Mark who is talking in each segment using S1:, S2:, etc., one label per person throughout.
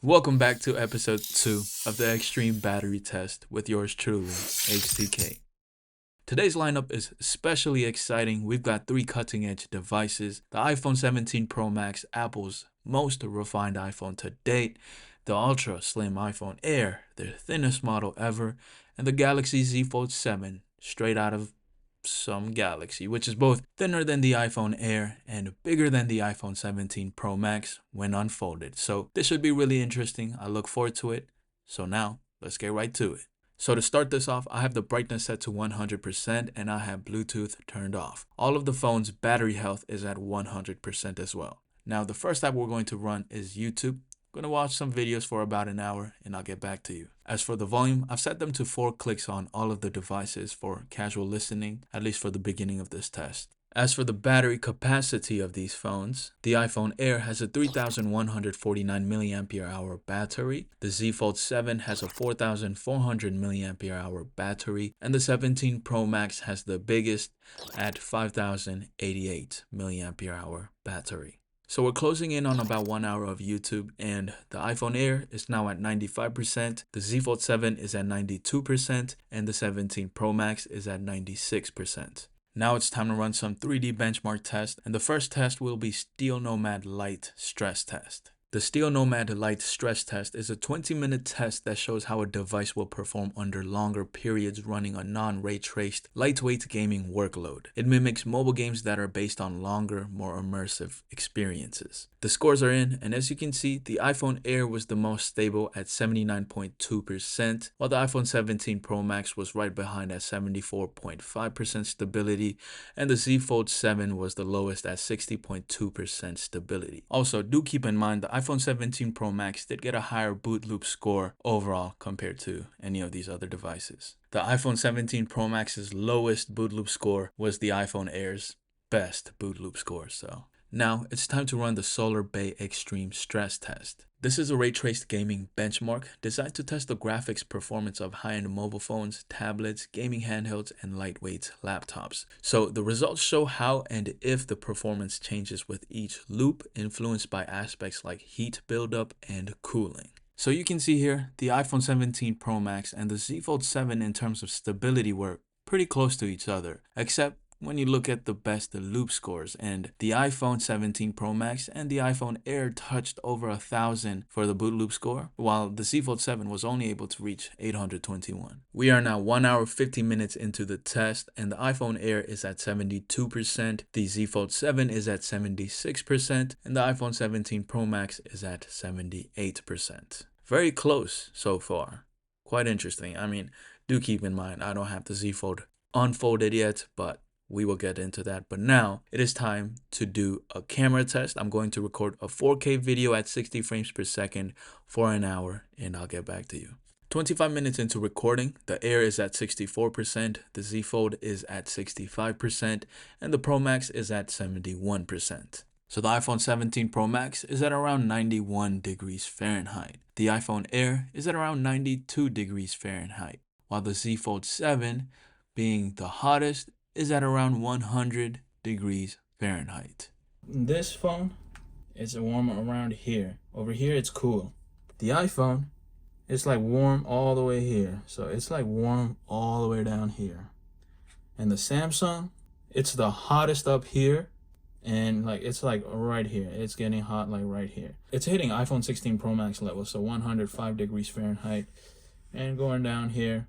S1: Welcome back to episode 2 of the Extreme Battery Test with yours truly, HTK. Today's lineup is especially exciting. We've got 3 cutting edge devices: the iPhone 17 Pro Max, Apple's most refined iPhone to date, the ultra slim iPhone Air, their thinnest model ever, and the Galaxy Z Fold 7, straight out of some Galaxy, which is both thinner than the iPhone Air and bigger than the iPhone 17 Pro Max when unfolded. So this should be really interesting. I look forward to it. So now, let's get right to it. So to start this off, I have the brightness set to 100% and I have Bluetooth turned off. All of the phone's battery health is at 100% as well. Now the first app we're going to run is YouTube. I'm gonna watch some videos for about an hour and I'll get back to you. As for the volume, I've set them to 4 clicks on all of the devices for casual listening, at least for the beginning of this test. As for the battery capacity of these phones, the iPhone Air has a 3149 mAh battery, the Z Fold 7 has a 4400 mAh battery, and the 17 Pro Max has the biggest at 5088 mAh battery. So we're closing in on about 1 hour of YouTube, and the iPhone Air is now at 95%, the Z Fold 7 is at 92%, and the 17 Pro Max is at 96%. Now it's time to run some 3D benchmark tests, and the first test will be Steel Nomad Lite stress test. The Steel Nomad Lite stress test is a 20-minute test that shows how a device will perform under longer periods running a non-ray traced, lightweight gaming workload. It mimics mobile games that are based on longer, more immersive experiences. The scores are in, and as you can see, the iPhone Air was the most stable at 79.2%, while the iPhone 17 Pro Max was right behind at 74.5% stability, and the Z Fold 7 was the lowest at 60.2% stability. Also, do keep in mind the iPhone 17 Pro Max did get a higher boot loop score overall compared to any of these other devices. The iPhone 17 Pro Max's lowest boot loop score was the iPhone Air's best boot loop score. So now it's time to run the Solar Bay Extreme stress test. This is a ray-traced gaming benchmark designed to test the graphics performance of high-end mobile phones, tablets, gaming handhelds, and lightweight laptops. So the results show how and if the performance changes with each loop, influenced by aspects like heat buildup and cooling. So you can see here, the iPhone 17 Pro Max and the Z Fold 7 in terms of stability were pretty close to each other, except when you look at the best loop scores, and the iPhone 17 Pro Max and the iPhone Air touched over 1,000 for the boot loop score, while the Z Fold 7 was only able to reach 821. We are now 1 hour 50 minutes into the test, and the iPhone Air is at 72%, the Z Fold 7 is at 76%, and the iPhone 17 Pro Max is at 78%. Very close so far. Quite interesting. I mean, do keep in mind, I don't have the Z Fold unfolded yet, but we will get into that. But now it is time to do a camera test. I'm going to record a 4K video at 60 frames per second for an hour, and I'll get back to you. 25 minutes into recording, the Air is at 64%, the Z Fold is at 65%, and the Pro Max is at 71%. So the iPhone 17 Pro Max is at around 91 degrees Fahrenheit. The iPhone Air is at around 92 degrees Fahrenheit, while the Z Fold 7, being the hottest, is at around 100 degrees Fahrenheit. This phone is warm around here. Over here it's cool. The iPhone, it's like warm all the way here. So it's like warm all the way down here. And the Samsung, it's the hottest up here, and like it's like right here. It's getting hot like right here. It's hitting iPhone 16 Pro Max level, so 105 degrees Fahrenheit. And going down here,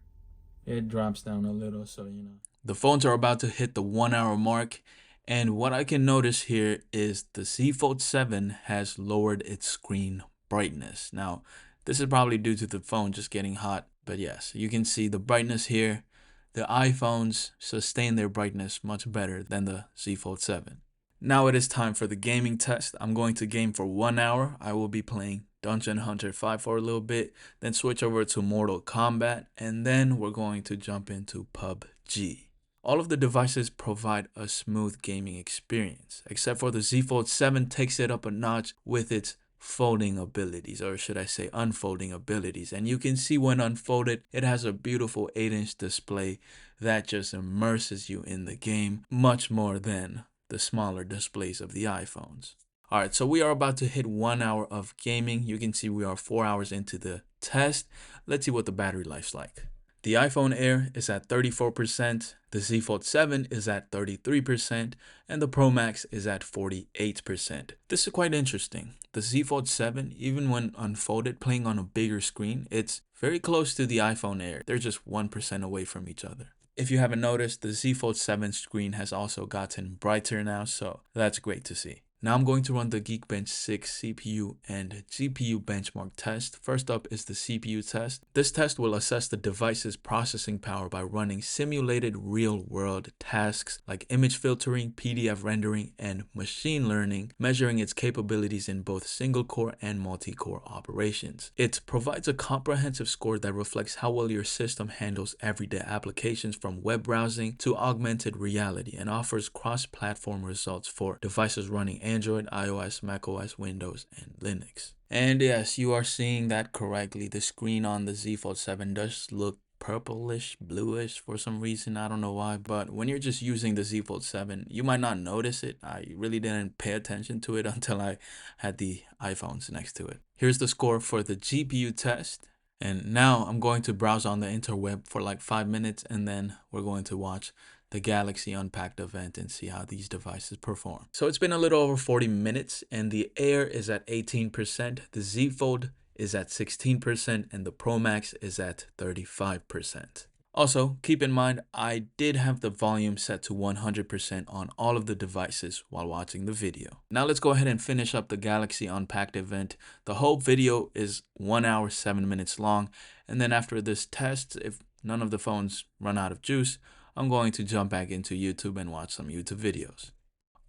S1: it drops down a little, so you know. The phones are about to hit the 1 hour mark, and what I can notice here is the Z Fold 7 has lowered its screen brightness. Now, this is probably due to the phone just getting hot, but yes, you can see the brightness here. The iPhones sustain their brightness much better than the Z Fold 7. Now it is time for the gaming test. I'm going to game for 1 hour. I will be playing Dungeon Hunter 5 for a little bit, then switch over to Mortal Kombat, and then we're going to jump into PUBG. All of the devices provide a smooth gaming experience, except for the Z Fold 7 takes it up a notch with its folding abilities, or should I say unfolding abilities. And you can see when unfolded, it has a beautiful 8-inch display that just immerses you in the game much more than the smaller displays of the iPhones. Alright, so we are about to hit 1 hour of gaming. You can see we are 4 hours into the test. Let's see what the battery life's like. The iPhone Air is at 34%, the Z Fold 7 is at 33%, and the Pro Max is at 48%. This is quite interesting. The Z Fold 7, even when unfolded playing on a bigger screen, it's very close to the iPhone Air. They're just 1% away from each other. If you haven't noticed, the Z Fold 7 screen has also gotten brighter now, so that's great to see. Now I'm going to run the Geekbench 6 CPU and GPU benchmark test. First up is the CPU test. This test will assess the device's processing power by running simulated real-world tasks like image filtering, PDF rendering, and machine learning, measuring its capabilities in both single-core and multi-core operations. It provides a comprehensive score that reflects how well your system handles everyday applications from web browsing to augmented reality and offers cross-platform results for devices running Android, iOS, macOS, Windows, and Linux. And yes, you are seeing that correctly. The screen on the Z Fold 7 does look purplish, bluish for some reason. I don't know why, but when you're just using the Z Fold 7, you might not notice it. I really didn't pay attention to it until I had the iPhones next to it. Here's the score for the GPU test. And now I'm going to browse on the interweb for like 5 minutes, and then we're going to watch the Galaxy Unpacked event and see how these devices perform. So it's been a little over 40 minutes and the Air is at 18%, the Z Fold is at 16%, and the Pro Max is at 35%. Also, keep in mind, I did have the volume set to 100% on all of the devices while watching the video. Now let's go ahead and finish up the Galaxy Unpacked event. The whole video is 1 hour, 7 minutes long. And then after this test, if none of the phones run out of juice, I'm going to jump back into YouTube and watch some YouTube videos.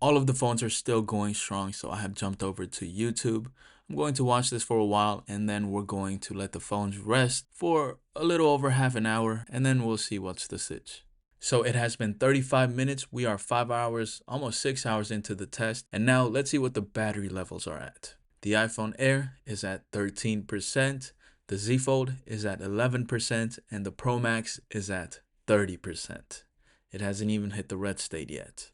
S1: All of the phones are still going strong, so I have jumped over to YouTube. I'm going to watch this for a while, and then we're going to let the phones rest for a little over half an hour, and then we'll see what's the sitch. So it has been 35 minutes. We are 5 hours, almost 6 hours into the test. And now let's see what the battery levels are at. The iPhone Air is at 13%, the Z Fold is at 11%, and the Pro Max is at 30%. It hasn't even hit the red state yet.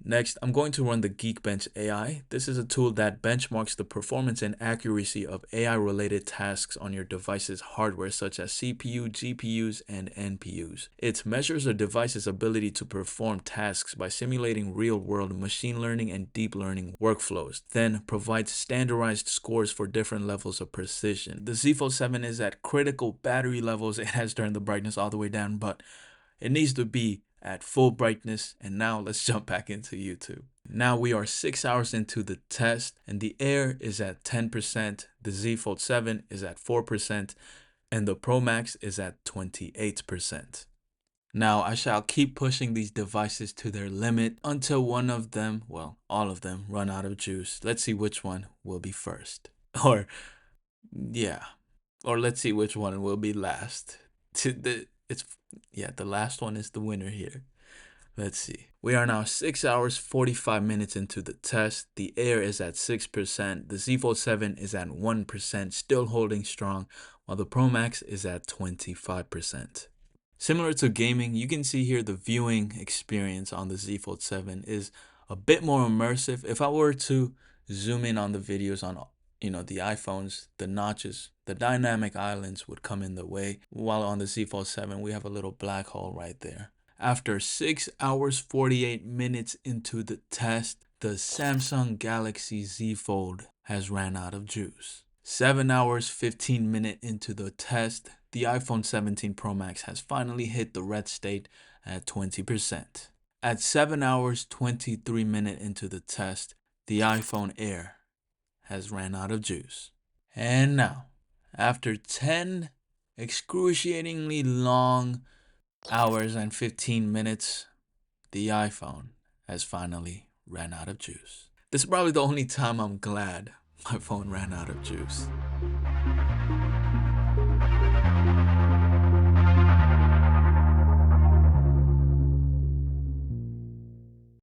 S1: Next, I'm going to run the Geekbench AI. This is a tool that benchmarks the performance and accuracy of AI-related tasks on your device's hardware, such as CPU, GPUs, and NPUs. It measures a device's ability to perform tasks by simulating real-world machine learning and deep learning workflows, then provides standardized scores for different levels of precision. The Z Fold 7 is at critical battery levels. It has turned the brightness all the way down, but it needs to be at full brightness. And now let's jump back into YouTube. Now we are 6 hours into the test and the Air is at 10%, the Z Fold 7 is at 4%, and the Pro Max is at 28%. Now I shall keep pushing these devices to their limit until one of them, well, all of them, run out of juice. Let's see which one will be first. Or let's see which one will be last. The last one is the winner here. Let's see. We are now 6 hours, 45 minutes into the test. The Air is at 6%. The Z Fold 7 is at 1%, still holding strong, while the Pro Max is at 25%. Similar to gaming, you can see here the viewing experience on the Z Fold 7 is a bit more immersive. If I were to zoom in on the videos on the iPhones, the notches, the dynamic islands would come in the way, while on the Z Fold 7 we have a little black hole right there. After 6 hours 48 minutes into the test, the Samsung Galaxy Z Fold has ran out of juice. 7 hours 15 minutes into the test, the iPhone 17 Pro Max has finally hit the red state at 20%. At 7 hours 23 minutes into the test, the iPhone Air has ran out of juice. And now, after 10 excruciatingly long hours and 15 minutes, the iPhone has finally ran out of juice. This is probably the only time I'm glad my phone ran out of juice.